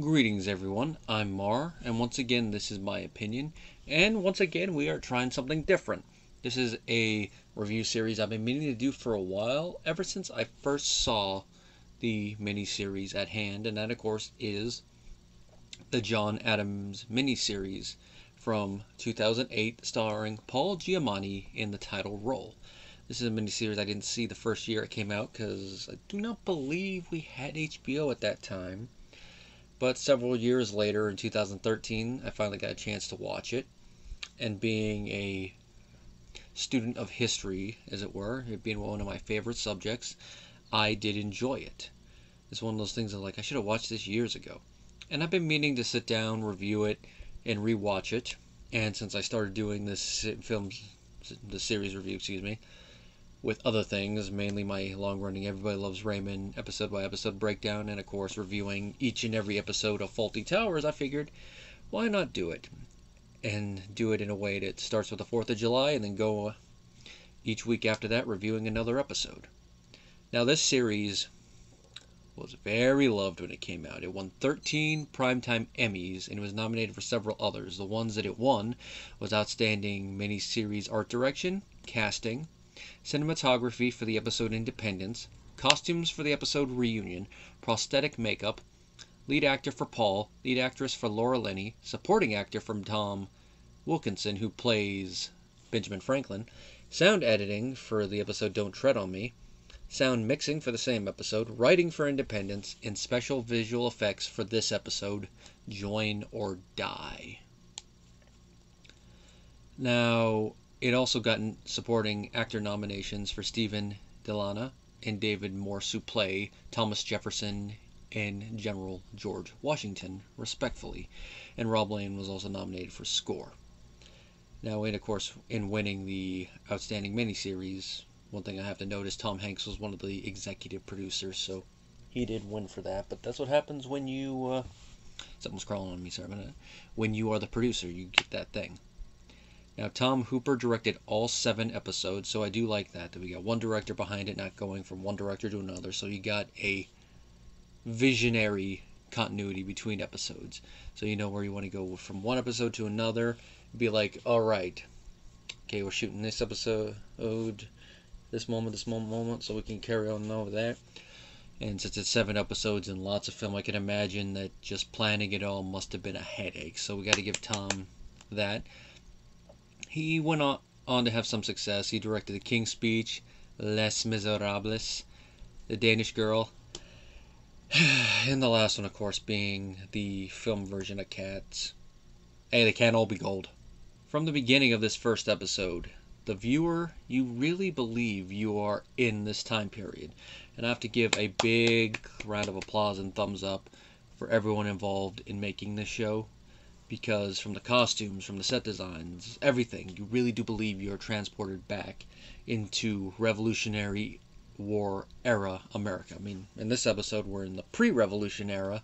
Greetings everyone, I'm Mar, and once again this is my opinion, and once again we are trying something different. This is a review series I've been meaning to do for a while, ever since I first saw the miniseries at hand, and that of course is the John Adams miniseries from 2008 starring Paul Giamatti in the title role. This is a miniseries I didn't see the first year it came out because I do not believe we had HBO at that time. But several years later, in 2013, I finally got a chance to watch it. And being a student of history, as it were, it being one of my favorite subjects, I did enjoy it. It's one of those things that, like, I should have watched this years ago. And I've been meaning to sit down, review it, and rewatch it. And since I started doing the series review, with other things, mainly my long-running Everybody Loves Raymond episode-by-episode breakdown, and of course reviewing each and every episode of Fawlty Towers, I figured, why not do it? And do it in a way that starts with the 4th of July, and then go each week after that reviewing another episode. Now this series was very loved when it came out. It won 13 Primetime Emmys, and it was nominated for several others. The ones that it won was Outstanding Miniseries Art Direction, Casting, Cinematography for the episode Independence, Costumes for the episode Reunion, Prosthetic Makeup, Lead Actor for Paul, Lead Actress for Laura Linney, Supporting Actor from Tom Wilkinson, who plays Benjamin Franklin, Sound Editing for the episode Don't Tread on Me, Sound Mixing for the same episode, Writing for Independence, and Special Visual Effects for this episode, Join or Die. Now, it also got supporting actor nominations for Stephen Delana and David Morse, who play Thomas Jefferson and General George Washington, respectfully. And Rob Lane was also nominated for score. Now, and of course, in winning the Outstanding Miniseries, one thing I have to note is Tom Hanks was one of the executive producers, so he did win for that. But that's what happens when you... something's crawling on me, sorry about that. When you are the producer, you get that thing. Now, Tom Hooper directed all 7 episodes, so I do like that we got one director behind it, not going from one director to another, so you got a visionary continuity between episodes. So you know where you want to go from one episode to another. Be like, alright, okay, we're shooting this episode, this moment, so we can carry on over there. And since it's 7 episodes and lots of film, I can imagine that just planning it all must have been a headache. So we got to give Tom that. He went on to have some success. He directed The King's Speech, Les Miserables, The Danish Girl, and the last one, of course, being the film version of Cats. Hey, they can't all be gold. From the beginning of this first episode, the viewer, you really believe you are in this time period. And I have to give a big round of applause and thumbs up for everyone involved in making this show. Because from the costumes, from the set designs, everything, you really do believe you're transported back into Revolutionary War era America. I mean, in this episode, we're in the pre-Revolution era,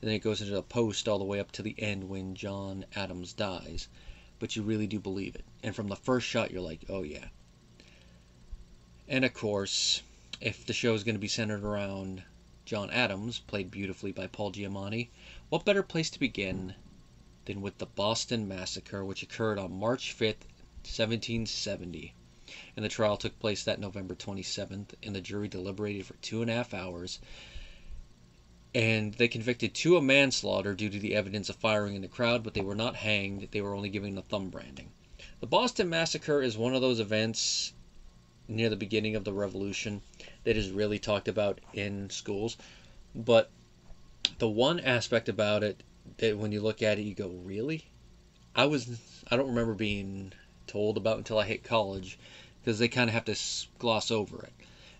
and then it goes into the post all the way up to the end when John Adams dies. But you really do believe it. And from the first shot, you're like, oh yeah. And of course, if the show is going to be centered around John Adams, played beautifully by Paul Giamatti, what better place to begin than with the Boston Massacre, which occurred on March 5th, 1770. And the trial took place that November 27th, and the jury deliberated for 2.5 hours. And they convicted 2 of manslaughter due to the evidence of firing in the crowd, but they were not hanged. They were only given the thumb branding. The Boston Massacre is one of those events near the beginning of the Revolution that is really talked about in schools. But the one aspect about it that when you look at it, you go, really? I don't remember being told about until I hit college, because they kind of have to gloss over it.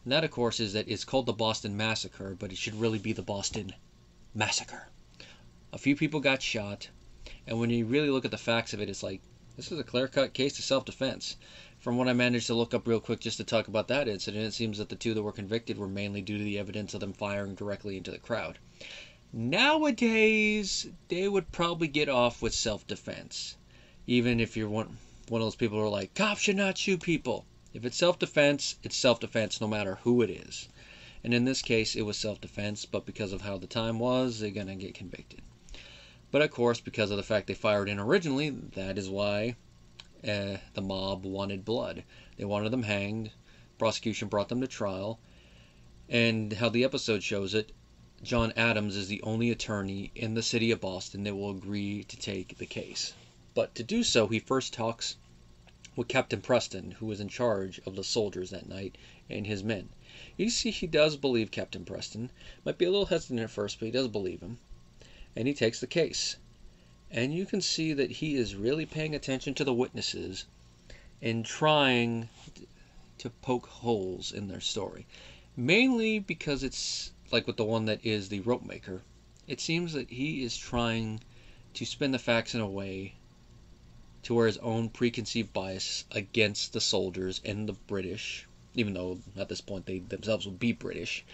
And that, of course, is that it's called the Boston Massacre, but it should really be the Boston Massacre. A few people got shot, and when you really look at the facts of it, it's like, this is a clear-cut case of self-defense. From what I managed to look up real quick just to talk about that incident, it seems that the 2 that were convicted were mainly due to the evidence of them firing directly into the crowd. Nowadays, they would probably get off with self-defense. Even if you're one of those people who are like, cops should not shoot people. If it's self-defense no matter who it is. And in this case, it was self-defense, but because of how the time was, they're going to get convicted. But of course, because of the fact they fired in originally, that is why the mob wanted blood. They wanted them hanged. Prosecution brought them to trial. And how the episode shows it, John Adams is the only attorney in the city of Boston that will agree to take the case. But to do so, he first talks with Captain Preston, who was in charge of the soldiers that night, and his men. You see, he does believe Captain Preston. Might be a little hesitant at first, but he does believe him. And he takes the case. And you can see that he is really paying attention to the witnesses and trying to poke holes in their story. Mainly because it's like with the one that is the rope maker. It seems that he is trying to spin the facts in a way to where his own preconceived bias against the soldiers and the British, even though at this point they themselves will be British,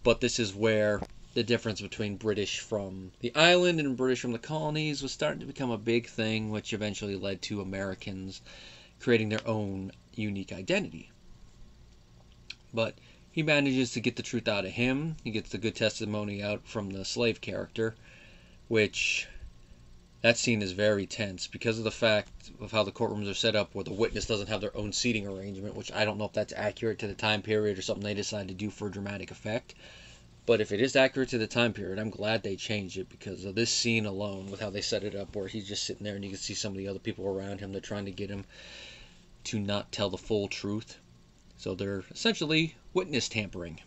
but this is where the difference between British from the island and British from the colonies was starting to become a big thing, which eventually led to Americans creating their own unique identity. But he manages to get the truth out of him. He gets the good testimony out from the slave character, which that scene is very tense because of the fact of how the courtrooms are set up, where the witness doesn't have their own seating arrangement, which I don't know if that's accurate to the time period or something they decided to do for dramatic effect. But if it is accurate to the time period, I'm glad they changed it because of this scene alone, with how they set it up, where he's just sitting there and you can see some of the other people around him. They're trying to get him to not tell the full truth. So they're essentially witness tampering.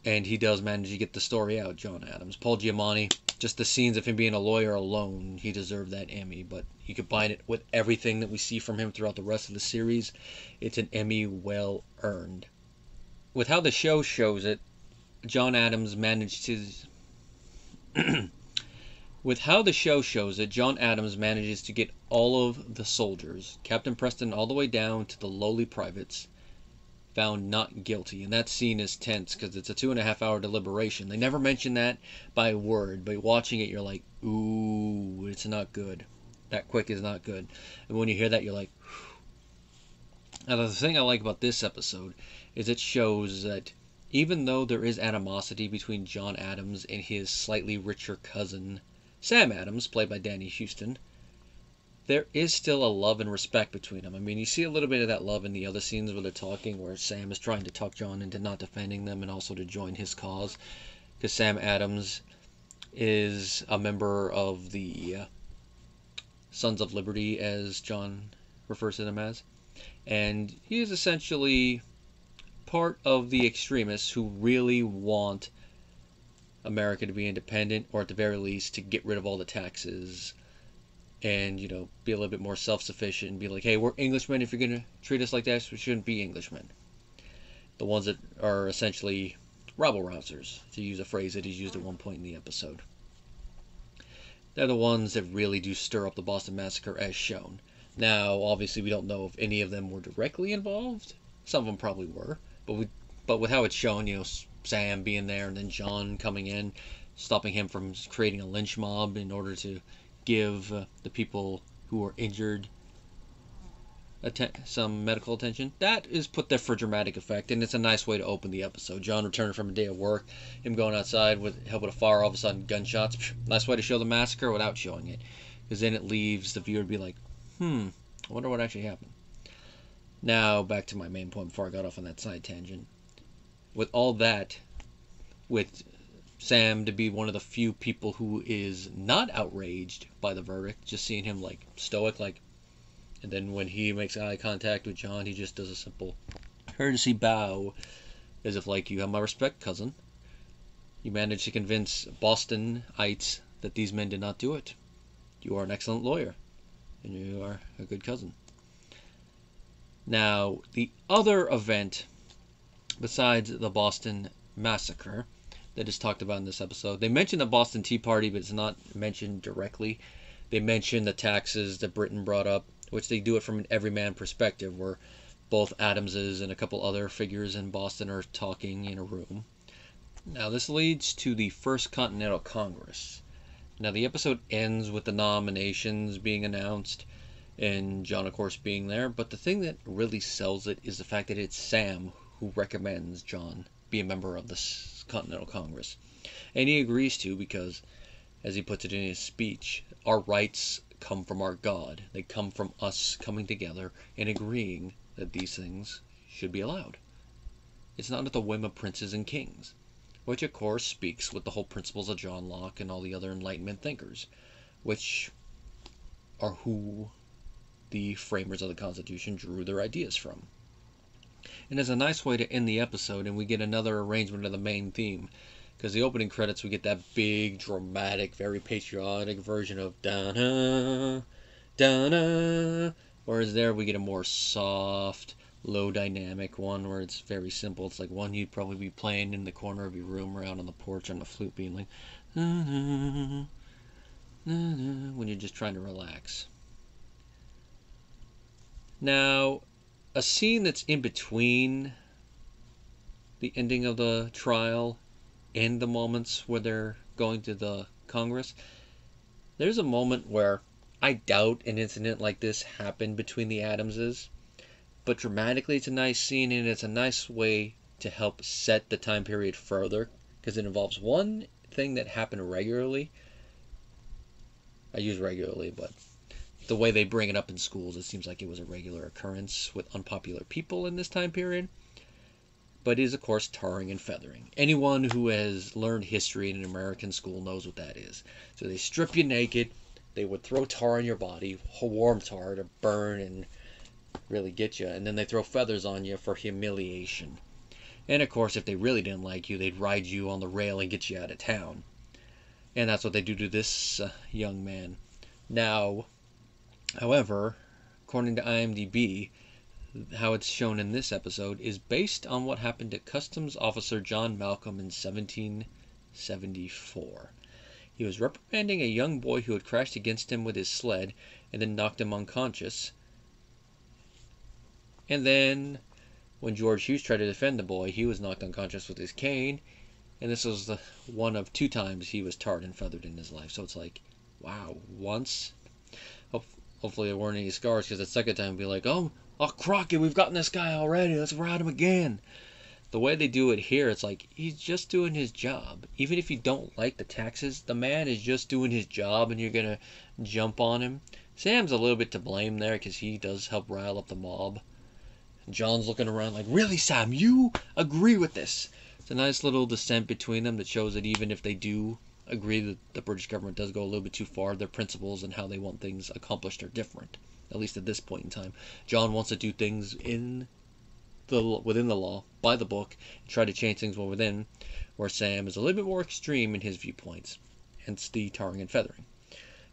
And he does manage to get the story out, John Adams. Paul Giamatti, just the scenes of him being a lawyer alone, he deserved that Emmy. But you combine it with everything that we see from him throughout the rest of the series, it's an Emmy well earned. With how the show shows it, John Adams managed to... With how the show shows it, John Adams manages to get all of the soldiers, Captain Preston all the way down to the lowly privates, found not guilty. And that scene is tense because it's a 2.5-hour deliberation. They never mention that by word, but watching it you're like, ooh, it's not good. That quick is not good. And when you hear that you're like, whew. Now the thing I like about this episode is it shows that even though there is animosity between John Adams and his slightly richer cousin Sam Adams, played by Danny Houston, there is still a love and respect between them. I mean, you see a little bit of that love in the other scenes where they're talking, where Sam is trying to talk John into not defending them and also to join his cause, because Sam Adams is a member of the Sons of Liberty, as John refers to them as, and he is essentially part of the extremists who really want America to be independent, or at the very least to get rid of all the taxes and, you know, be a little bit more self-sufficient and be like, hey, we're Englishmen. If you're going to treat us like that, we shouldn't be Englishmen. The ones that are essentially rabble-rousers, to use a phrase that is used at one point in the episode. They're the ones that really do stir up the Boston Massacre as shown. Now, obviously, we don't know if any of them were directly involved. Some of them probably were. But with how it's shown, you know, Sam being there and then John coming in, stopping him from creating a lynch mob in order to give the people who were injured some medical attention. That is put there for dramatic effect, and it's a nice way to open the episode. John returning from a day of work, him going outside with help with a fire, all of a sudden gunshots. Nice way to show the massacre without showing it, because then it leaves the viewer to be like, I wonder what actually happened. Now back to my main point before I got off on that side tangent. With all that, with Sam to be one of the few people who is not outraged by the verdict, just seeing him like stoic, like, and then when he makes eye contact with John, he just does a simple courtesy bow, as if like, you have my respect, cousin. You managed to convince Bostonites that these men did not do it. You are an excellent lawyer, and you are a good cousin. Now, the other event besides the Boston Massacre that is talked about in this episode, they mention the Boston Tea Party, but it's not mentioned directly. They mention the taxes that Britain brought up, which they do it from an everyman perspective, where both Adamses and a couple other figures in Boston are talking in a room. Now, this leads to the First Continental Congress. Now, the episode ends with the nominations being announced, and John, of course, being there, but the thing that really sells it is the fact that it's Sam who recommends John be a member of this Continental Congress. And he agrees to, because as he puts it in his speech, our rights come from our God. They come from us coming together and agreeing that these things should be allowed. It's not at the whim of princes and kings, which of course speaks with the whole principles of John Locke and all the other Enlightenment thinkers, which are who the framers of the Constitution drew their ideas from. And it's a nice way to end the episode, and we get another arrangement of the main theme, because the opening credits, we get that big, dramatic, very patriotic version of da-na, da-na, whereas there we get a more soft, low dynamic one where it's very simple. It's like one you'd probably be playing in the corner of your room or out on the porch on the flute, being like, na-na, na-na, when you're just trying to relax. Now, a scene that's in between the ending of the trial and the moments where they're going to the Congress, there's a moment where I doubt an incident like this happened between the Adamses, but dramatically it's a nice scene, and it's a nice way to help set the time period further, because it involves one thing that happened regularly. I use regularly, but the way they bring it up in schools, it seems like it was a regular occurrence with unpopular people in this time period. But it is, of course, tarring and feathering. Anyone who has learned history in an American school knows what that is. So they strip you naked, they would throw tar on your body, warm tar to burn and really get you, and then they throw feathers on you for humiliation. And of course, if they really didn't like you, they'd ride you on the rail and get you out of town. And that's what they do to this young man. Now, however, according to IMDb, how it's shown in this episode is based on what happened to Customs Officer John Malcolm in 1774. He was reprimanding a young boy who had crashed against him with his sled and then knocked him unconscious. And then, when George Hughes tried to defend the boy, he was knocked unconscious with his cane. And this was the one of 2 times he was tarred and feathered in his life. So it's like, wow, once? Hopefully there weren't any scars, because the second time it'd be like, oh, Crockett, we've gotten this guy already. Let's ride him again. The way they do it here, it's like, he's just doing his job. Even if you don't like the taxes, the man is just doing his job, and you're going to jump on him. Sam's a little bit to blame there, because he does help rile up the mob. John's looking around like, really, Sam, you agree with this? It's a nice little dissent between them that shows that even if they do agree that the British government does go a little bit too far, their principles and how they want things accomplished are different, at least at this point in time. John wants to do things within the law, by the book, and try to change things from within, where Sam is a little bit more extreme in his viewpoints, hence the tarring and feathering.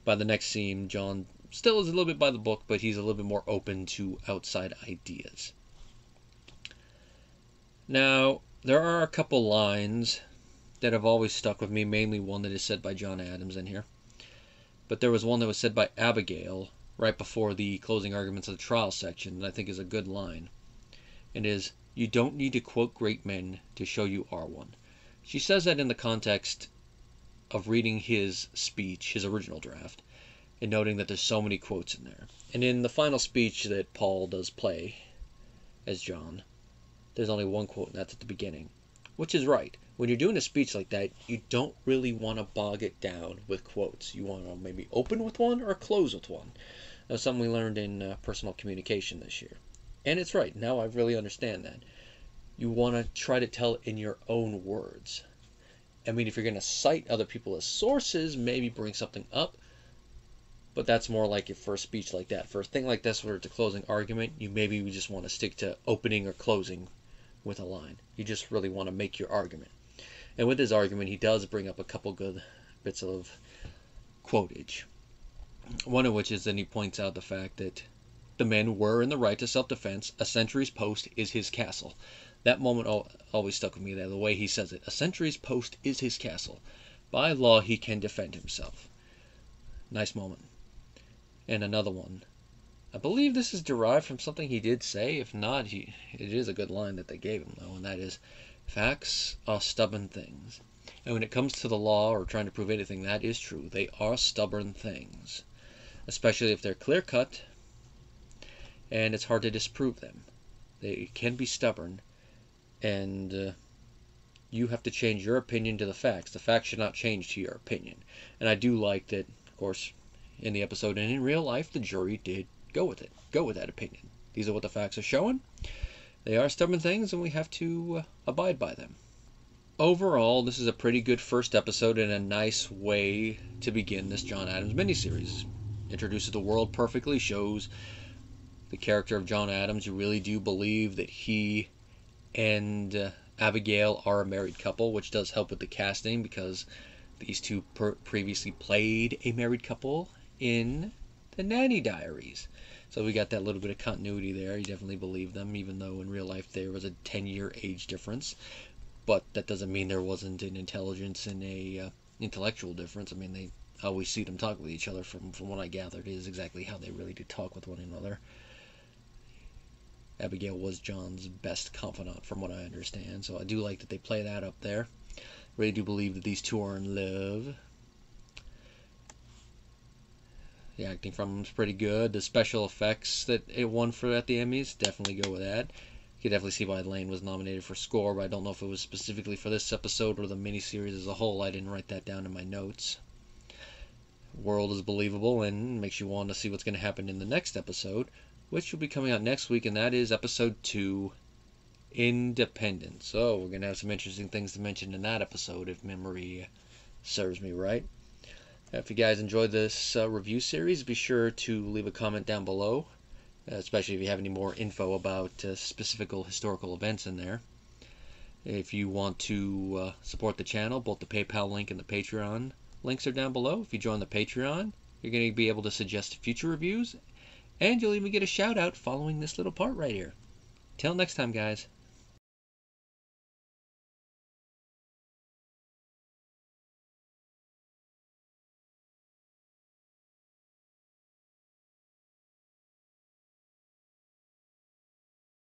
By the next scene, John still is a little bit by the book, but he's a little bit more open to outside ideas. Now, there are a couple lines that have always stuck with me, mainly one that is said by John Adams in here. But there was one that was said by Abigail right before the closing arguments of the trial section that I think is a good line. It is, you don't need to quote great men to show you are one. She says that in the context of reading his speech, his original draft, and noting that there's so many quotes in there. And in the final speech that Paul does play as John, there's only one quote, and that's at the beginning, which is right. When you're doing a speech like that, you don't really want to bog it down with quotes. You want to maybe open with one or close with one. That's something we learned in personal communication this year. And it's right. Now I really understand that. You want to try to tell it in your own words. I mean, if you're going to cite other people as sources, maybe bring something up. But that's more like it for a speech like that. For a thing like this where it's a closing argument, you just want to stick to opening or closing with a line. You just really want to make your argument. And with his argument, he does bring up a couple good bits of quotage. One of which is that he points out the fact that the men were in the right to self-defense. A sentry's post is his castle. That moment always stuck with me there, the way he says it. A sentry's post is his castle. By law, he can defend himself. Nice moment. And another one. I believe this is derived from something he did say. If not, it is a good line that they gave him, though, and that is, facts are stubborn things. And when it comes to the law or trying to prove anything, that is true. They are stubborn things, especially if they're clear-cut, and it's hard to disprove them. They can be stubborn, and you have to change your opinion to the facts. The facts should not change to your opinion. And I do like that, of course, in the episode and in real life, the jury did go with that opinion. These are what the facts are showing. They are stubborn things, and we have to abide by them. Overall, this is a pretty good first episode and a nice way to begin this John Adams miniseries. Introduces the world perfectly, shows the character of John Adams. You really do believe that he and Abigail are a married couple, which does help with the casting because these two previously played a married couple in the Nanny Diaries. So we got that little bit of continuity there. You definitely believe them, even though in real life there was a 10-year age difference. But that doesn't mean there wasn't an intelligence and a intellectual difference. I mean, they always see them talk with each other. From what I gathered, is exactly how they really do talk with one another. Abigail was John's best confidant, from what I understand. So I do like that they play that up there. Really do believe that these two are in love. The acting from them is pretty good. The special effects that it won for at the Emmys, definitely go with that. You can definitely see why Lane was nominated for score, but I don't know if it was specifically for this episode or the miniseries as a whole. I didn't write that down in my notes. World is believable and makes you want to see what's going to happen in the next episode, which will be coming out next week, and that is episode 2, Independent. So we're going to have some interesting things to mention in that episode, if memory serves me right. If you guys enjoyed this review series, be sure to leave a comment down below, especially if you have any more info about specific historical events in there. If you want to support the channel, both the PayPal link and the Patreon links are down below. If you join the Patreon, you're going to be able to suggest future reviews, and you'll even get a shout out following this little part right here. Till next time, guys.